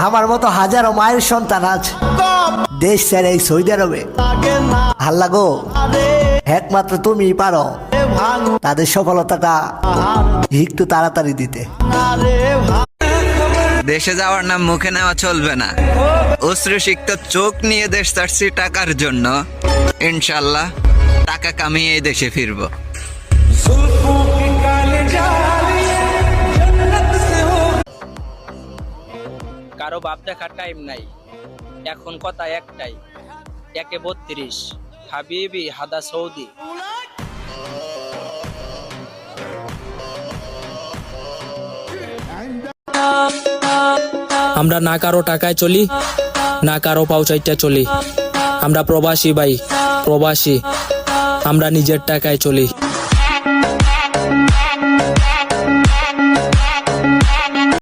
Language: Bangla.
আমার মতো হাজারো মায়ের সন্তান আছে দেশ ছেড়ে এই সৌদি আরবে। আল্লাহ গো, একমাত্র তুমি পারো তাদের সফলতাটা একটু তাড়াতাড়ি দিতে। দেশে যাওয়ার নাম মুখে নেওয়া চলবে না। অশ্রুসিক্ত চোখ নিয়ে দেশ ছাড়ছি টাকার জন্য। ইনশাল্লাহ টাকা কামিয়ে এই দেশে ফিরবো। কারো বাপ দেখার টাইম নাই, এখন কথা একটাই, 1-32 হাবিবি হাদা সৌদি। আমরা না কারো টাকায় চলি, না কারো পাউচাইটা চলি। আমরা প্রবাসী ভাই, প্রবাসী। আমরা নিজের টাকায় চলি।